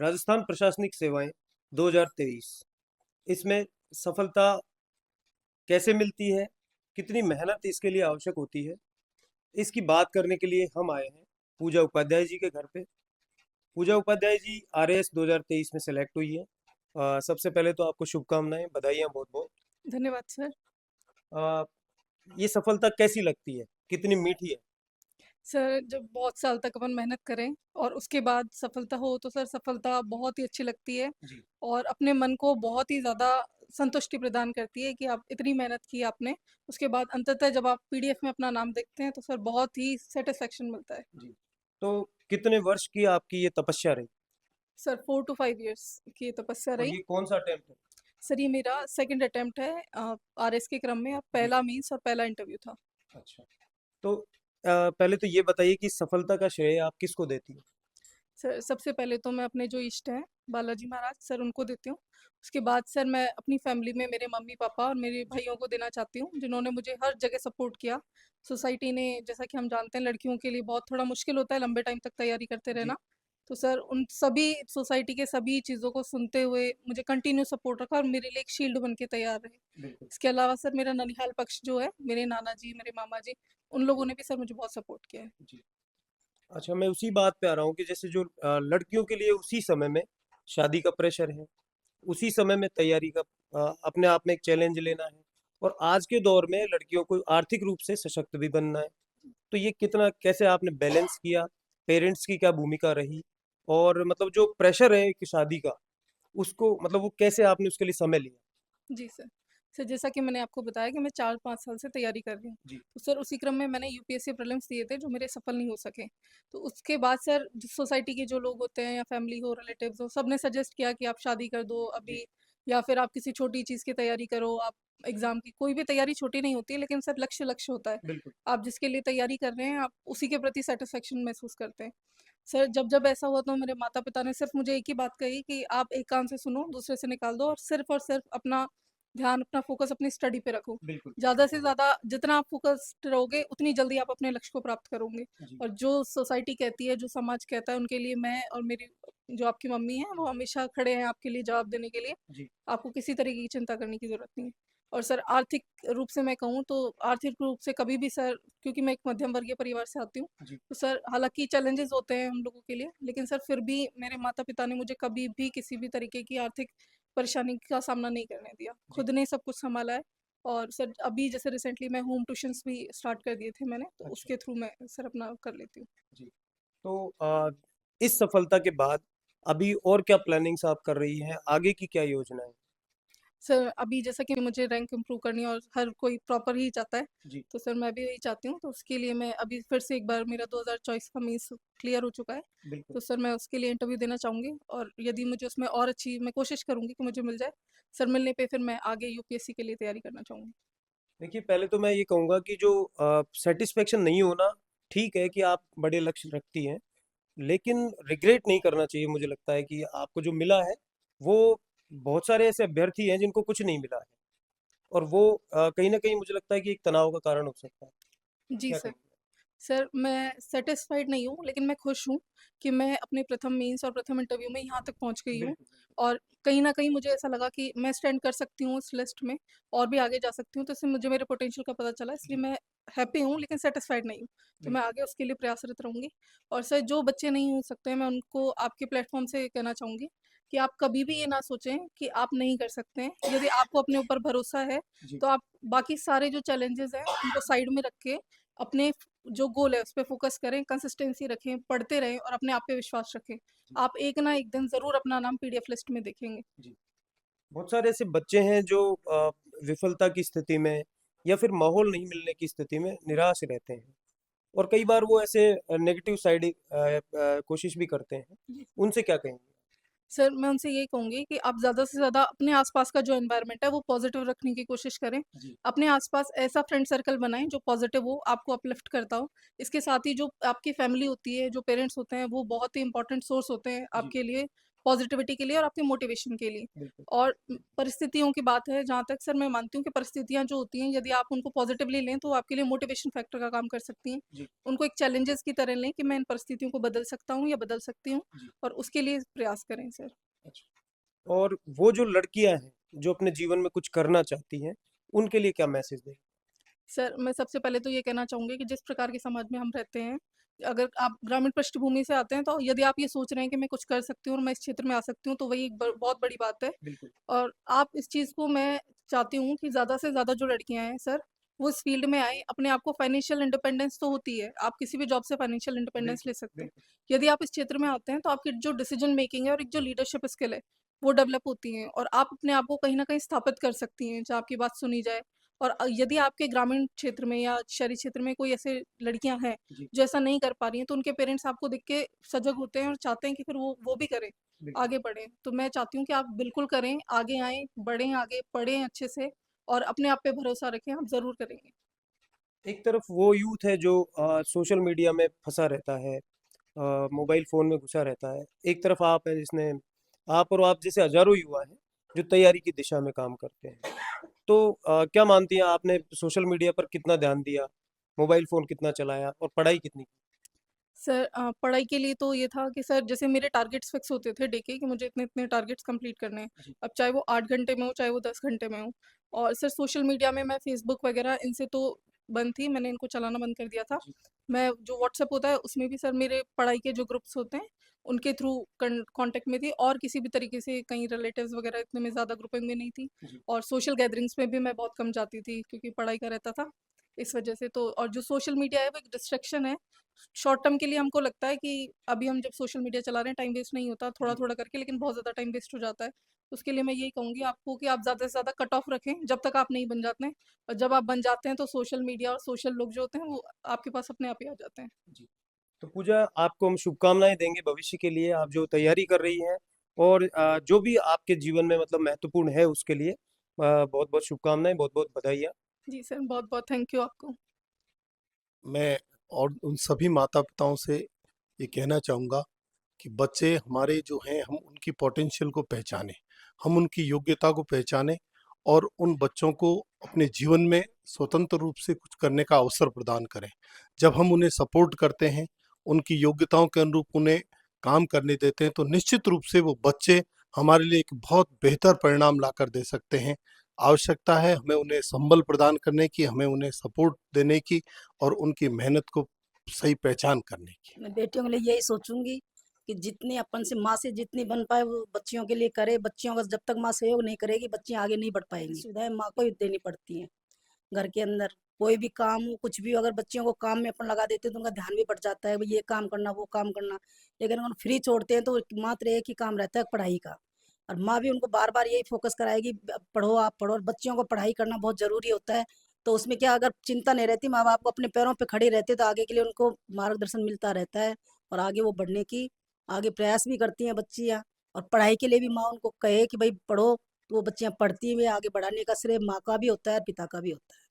राजस्थान प्रशासनिक सेवाएं 2023, इसमें सफलता कैसे मिलती है, कितनी मेहनत इसके लिए आवश्यक होती है, इसकी बात करने के लिए हम आए हैं पूजा उपाध्याय जी के घर पे। पूजा उपाध्याय जी आरएएस 2023 में सेलेक्ट हुई है। सबसे पहले तो आपको शुभकामनाएं, बधाइयाँ बहुत बहुत। धन्यवाद सर। अ, ये सफलता कैसी लगती है, कितनी मीठी है? सर जब बहुत साल तक अपन मेहनत करें और उसके बाद सफलता हो तो सर सफलता बहुत ही अच्छी लगती है जी। और अपने मन को बहुत ही ज़्यादा संतुष्टि प्रदान करती है कि आप इतनी मेहनत की आपने। उसके बाद अंततः जब आप पीडीएफ में अपना नाम देखते हैं तो सर बहुत ही सेटिस्फेक्शन मिलता है। जी। तो कितने वर्ष की आपकी ये तपस्या रही? सर 4 to 5 years की ये तपस्या और रही। ये कौन सा अटेम्प्ट है? सर ये मेरा सेकंड अटेम्प्ट है आरएस के क्रम में। अब जी। पहला मीन्स और पहला इंटरव्यू था। अच्छा। तो पहले तो ये बताइए कि सफलता का श्रेय आप किसको देती हैं? सर सबसे पहले तो मैं अपने जो इष्ट हैं बालाजी महाराज सर उनको देती हूँ। उसके बाद सर मैं अपनी फैमिली में मेरे मम्मी पापा और मेरे जी। भाइयों को देना चाहती हूँ जिन्होंने मुझे हर जगह सपोर्ट किया। सोसाइटी ने, जैसा कि हम जानते हैं, लड़कियों के लिए बहुत थोड़ा मुश्किल होता है लंबे टाइम तक तैयारी करते जी। रहना। तो सर उन सभी सोसाइटी के सभी चीज़ों को सुनते हुए मुझे कंटिन्यू सपोर्ट रखा और मेरे लिए एक शील्ड बन के तैयार रहे। बिल्कुल। इसके अलावा सर मेरा ननिहाल पक्ष जो है, मेरे नाना जी, मेरे मामा जी, उन लोगों ने भी सर मुझे बहुत सपोर्ट किया है। जी। अच्छा, मैं उसी बात पे आ रहा हूँ कि जैसे जो लड़कियों के लिए उसी समय में शादी का प्रेशर है, उसी समय में तैयारी का अपने आप में एक चैलेंज लेना है, और आज के दौर में लड़कियों को आर्थिक रूप से सशक्त भी बनना है। तो ये कितना कैसे आपने बैलेंस किया? पेरेंट्स की क्या भूमिका रही? और मतलब जो प्रेशर है कि शादी का, उसको मतलब वो कैसे आपने उसके लिए समय लिया? जी सर। सर जैसा कि मैंने आपको बताया कि मैं 4-5 साल से तैयारी कर रही हूँ। जी। तो सर उसी क्रम में मैंने यूपीएससी प्रीलिम्स दिए थे जो मेरे सफल नहीं हो सके। तो उसके बाद सर जो सोसाइटी के जो लोग होते हैं या फैमिली हो, रिलेटिव्स हो, सबने सजेस्ट किया कि आप शादी कर दो जी। अभी, या फिर आप किसी छोटी चीज़ की तैयारी करो। आप एग्ज़ाम की कोई भी तैयारी छोटी नहीं होती है, लेकिन सर लक्ष्य लक्ष्य होता है। बिल्कुल। आप जिसके लिए तैयारी कर रहे हैं आप उसी के प्रति सैटिस्फैक्शन महसूस करते हैं। सर जब ऐसा हुआ तो मेरे माता-पिता ने सिर्फ़ मुझे एक ही बात कही कि आप एक कान से सुनो, दूसरे से निकाल दो और सिर्फ़ अपना ध्यान, अपना फ़ोकस अपनी स्टडी पे रखो। बिल्कुल। ज़्यादा से ज़्यादा जितना आप फ़ोकस्ड रहोगे, उतनी जल्दी आप अपने लक्ष्य को प्राप्त करोगे। जी। और जो सोसाइटी कहती है, जो समाज कहता है, उनके लिए मैं और मेरी जो आपकी मम्मी हैं, वो हमेशा खड़े हैं आपके लिए जवाब देने के लिए। जी। आपको किसी तरह की चिंता करने की ज़रूरत नहीं है। और सर आर्थिक रूप से मैं कहूँ तो आर्थिक रूप से कभी भी सर, क्योंकि मैं एक मध्यम वर्गीय परिवार से आती हूँ, जी। तो सर हालाँकि चैलेंजेस होते हैं हम लोगों के लिए, लेकिन सर फिर भी मेरे माता-पिता ने मुझे कभी भी किसी भी तरीके की आर्थिक परेशानी का सामना नहीं करने दिया। जी। खुद ने सब कुछ सँभाला है। और सर अभी जैसे रिसेंटली मैं होम ट्यूशन्स भी स्टार्ट कर दिए थे मैंने, तो अच्छा। उसके थ्रू मैं सर अपना कर लेती हूँ। जी। तो इस सफलता के बाद अभी और क्या प्लानिंग्स आप कर रही हैं? आगे की क्या योजना है? सर अभी जैसा कि मुझे रैंक इम्प्रूव करनी है और हर कोई प्रॉपर ही चाहता है, जी। तो सर मैं भी यही चाहती हूँ। तो उसके लिए मैं अभी फिर से एक बार, मेरा 2024 का मीन्स क्लियर हो चुका है, बिल्कुल। तो सर मैं उसके लिए इंटरव्यू देना चाहूँगी और यदि मुझे उसमें और अच्छी, मैं कोशिश करूँगी कि मुझे मिल जाए। सर मिलने पे फिर मैं आगे यूपीएससी के लिए तैयारी करना चाहूँगी। देखिए, पहले तो मैं ये कहूँगा कि जो सैटिस्फैक्शन नहीं होना, ठीक है कि आप बड़े लक्ष्य रखती हैं, लेकिन रिग्रेट नहीं करना चाहिए। मुझे लगता है कि आपको जो मिला है, वो बहुत सारे ऐसे अभ्यर्थी हैं जिनको कुछ नहीं मिला है, और वो कहीं न कहीं मुझे लगता है कि एक तनाव का कारण हो सकता है। जी क्या सर। कहेंगे? सर मैं सैटिस्फाइड नहीं हूँ, लेकिन मैं खुश हूँ कि मैं अपने प्रथम मीन्स और प्रथम इंटरव्यू में यहाँ तक पहुँच गई हूँ। बिल्कुल, बिल्कुल। और कहीं न कहीं मुझे ऐसा लगा कि मैं स्टैंड कर सकती हूँ उस लिस्ट में और भी आगे जा सकती हूँ, तो इससे मुझे मेरे पोटेंशियल का पता चला, इसलिए जी। मैं हैप्पी हूँ लेकिन सैटिस्फाइड नहीं हूँ। तो मैं बिल्कुल। आगे उसके लिए प्रयासरत रहूँगी। और सर जो बच्चे नहीं हो सकते हैं, मैं उनको आपके प्लेटफ़ॉर्म से कहना चाहूँगी कि आप कभी भी ये ना सोचें कि आप नहीं कर सकते हैं। यदि आपको अपने ऊपर भरोसा है, जी। तो आप बाकी सारे जो चैलेंजेज़ हैं, उनको साइड में रख के अपने जो गोल है उस पे फ़ोकस करें, कंसिस्टेंसी रखें, पढ़ते रहें और अपने आप पे विश्वास रखें। जी। आप एक ना एक दिन ज़रूर अपना नाम पीडीएफ लिस्ट में देखेंगे। जी। बहुत सारे ऐसे बच्चे हैं जो विफलता की स्थिति में या फिर माहौल नहीं मिलने की स्थिति में निराश रहते हैं, और कई बार वो ऐसे नेगेटिव साइड कोशिश भी करते हैं। जी। उनसे क्या कहेंगे? सर मैं उनसे यही कहूँगी कि आप ज़्यादा से ज़्यादा अपने आस-पास का जो एनवायरनमेंट है वो पॉज़िटिव रखने की कोशिश करें। जी। अपने आस-पास ऐसा फ्रेंड सर्कल बनाएँ जो पॉज़िटिव हो, आपको अपलिफ्ट करता हो। इसके साथ ही जो आपकी फैमिली होती है, जो पेरेंट्स होते हैं, वो बहुत ही इम्पोर्टेंट सोर्स होते हैं जी। आपके लिए। पॉजिटिविटी के लिए और आपके मोटिवेशन के लिए। बिल्कुल। और परिस्थितियों की बात है, जहाँ तक सर मैं मानती हूँ कि परिस्थितियाँ जो होती हैं, यदि आप उनको पॉजिटिवली लें तो वो आपके लिए मोटिवेशन फैक्टर का काम कर सकती हैं। जी, उनको एक चैलेंजेस की तरह लें कि मैं इन परिस्थितियों को बदल सकता हूँ या बदल सकती हूँ, जी। और उसके लिए प्रयास करें सर। अच्छा। और वो जो लड़कियाँ हैं, जो अपने जीवन में कुछ करना चाहती हैं, उनके लिए क्या मैसेज दें? सर, मैं सबसे पहले तो ये कहना चाहूँगी कि जिस प्रकार के समाज में हम रहते हैं, अगर आप ग्रामीण पृष्ठभूमि से आते हैं, तो यदि आप ये सोच रहे हैं कि मैं कुछ कर सकती हूँ और मैं इस क्षेत्र में आ सकती हूँ, तो वही एक बहुत बड़ी बात है। बिल्कुल, और आप इस चीज़ को, मैं चाहती हूँ कि ज़्यादा से ज़्यादा जो लड़कियाँ हैं सर, वो इस फील्ड में आएँ। अपने आप को फाइनेंशियल इंडिपेंडेंस तो होती है, आप किसी भी जॉब से फाइनेंशियल इंडिपेंडेंस बिल्कुल, ले सकते हैं। बिल्कुल, यदि आप इस क्षेत्र में आते हैं, तो आपकी जो डिसीजन मेकिंग है और एक जो लीडरशिप स्किल है, वो डेवलप होती हैं, और आप अपने आप को कहीं न कहीं स्थापित कर सकती हैं, जहाँ आपकी बात सुनी जाए। और यदि आपके ग्रामीण क्षेत्र में या शहरी क्षेत्र में कोई ऐसे लड़कियां हैं जी, जो ऐसा नहीं कर पा रही हैं, तो उनके पेरेंट्स आपको देख के सजग होते हैं और चाहते हैं कि फिर वो भी करें, बिल्कुल। आगे बढ़ें। तो मैं चाहती हूँ कि आप बिल्कुल करें, आगे आएँ, बढ़ें आगे, पढ़ें अच्छे से और अपने आप पे भरोसा रखें, आप ज़रूर करेंगे। एक तरफ वो यूथ है जो सोशल मीडिया में फँसा रहता है, मोबाइल फ़ोन में घुसा रहता है। एक तरफ आप हैं जिसने आप और आप जैसे हज़ारों युवा हैं, जो तैयारी की दिशा में काम करते हैं। तो क्या मानती हैं आपने सोशल मीडिया पर कितना ध्यान दिया? मोबाइल फ़ोन कितना चलाया और पढ़ाई कितनी की? सर, पढ़ाई के लिए तो ये था कि सर, जैसे मेरे टारगेट्स फिक्स होते थे डे के कि मुझे इतने-इतने टारगेट्स कंप्लीट करने हैं। जी, अब चाहे वो 8 घंटे में हो, चाहे वो 10 घंटे में हो। और सर, सोशल मीडिया में मैं फ़ेसबुक वगैरह इनसे तो बंद थी, मैंने इनको चलाना बंद कर दिया था। जी, मैं जो व्हाट्सएप होता है उसमें भी सर मेरे पढ़ाई के जो ग्रुप्स होते हैं, उनके थ्रू कॉन्टेक्ट में थी, और किसी भी तरीके से कहीं रिलेटिव्स वगैरह इतने में ज़्यादा ग्रुपिंग में नहीं थी। जी, और सोशल गैदरिंग्स में भी मैं बहुत कम जाती थी, क्योंकि पढ़ाई का रहता था, इस वजह से। तो और जो सोशल मीडिया है वो एक डिस्ट्रैक्शन है। शॉर्ट टर्म के लिए हमको लगता है कि अभी हम जब सोशल मीडिया चला रहे हैं, टाइम वेस्ट नहीं होता थोड़ा जी। थोड़ा करके, लेकिन बहुत ज़्यादा टाइम वेस्ट हो जाता है। उसके लिए मैं यही कहूँगी आपको कि आप ज़्यादा से ज़्यादा कट ऑफ रखें जब तक आप नहीं बन जाते हैं, और जब आप बन जाते हैं तो सोशल मीडिया और सोशल लोग जो होते हैं वो आपके पास अपने आप ही आ जाते हैं। जी। तो पूजा आपको हम शुभकामनाएँ देंगे भविष्य के लिए, आप जो तैयारी कर रही हैं और जो भी आपके जीवन में मतलब महत्वपूर्ण है उसके लिए बहुत-बहुत शुभकामनाएँ, बहुत-बहुत बधाइयाँ। जी सर, बहुत बहुत थैंक यू आपको। मैं और उन सभी माता-पिताओं से ये कहना चाहूँगा कि बच्चे हमारे जो हैं, हम उनकी पोटेंशियल को पहचानें, हम उनकी योग्यता को पहचानें और उन बच्चों को अपने जीवन में स्वतंत्र रूप से कुछ करने का अवसर प्रदान करें। जब हम उन्हें सपोर्ट करते हैं, उनकी योग्यताओं के अनुरूप उन्हें काम करने देते हैं, तो निश्चित रूप से वो बच्चे हमारे लिए एक बहुत बेहतर परिणाम लाकर दे सकते हैं। आवश्यकता है हमें उन्हें संबल प्रदान करने की, हमें उन्हें सपोर्ट देने की और उनकी मेहनत को सही पहचान करने की। मैं बेटियों के लिए यही सोचूंगी कि जितनी अपन से माँ से जितनी बन पाए वो बच्चियों के लिए करे। बच्चियों का जब तक माँ सहयोग नहीं करेगी, बच्चियां आगे नहीं बढ़ पाएंगी। सुविधाएं माँ को ही देनी पड़ती हैं। घर के अंदर कोई भी काम हो, कुछ भी हो, अगर बच्चियों को काम में अपन लगा देते हैं तो उनका ध्यान भी बढ़ जाता है, भाई ये काम करना वो काम करना। लेकिन अगर फ्री छोड़ते हैं तो मात्र एक ही काम रहता है, पढ़ाई का। और माँ भी उनको बार बार यही फोकस कराएगी, पढ़ो आप पढ़ो। और बच्चियों को पढ़ाई करना बहुत जरूरी होता है। तो उसमें क्या, अगर चिंता नहीं रहती, माँ बाप को अपने पैरों पे खड़े रहते, तो आगे के लिए उनको मार्गदर्शन मिलता रहता है और आगे वो बढ़ने की आगे प्रयास भी करती हैं बच्चियाँ। और पढ़ाई के लिए भी माँ उनको कहे कि भाई पढ़ो, तो वो बच्चियाँ पढ़ती हुई आगे बढ़ाने का श्रेय माँ का भी होता है, पिता का भी होता है।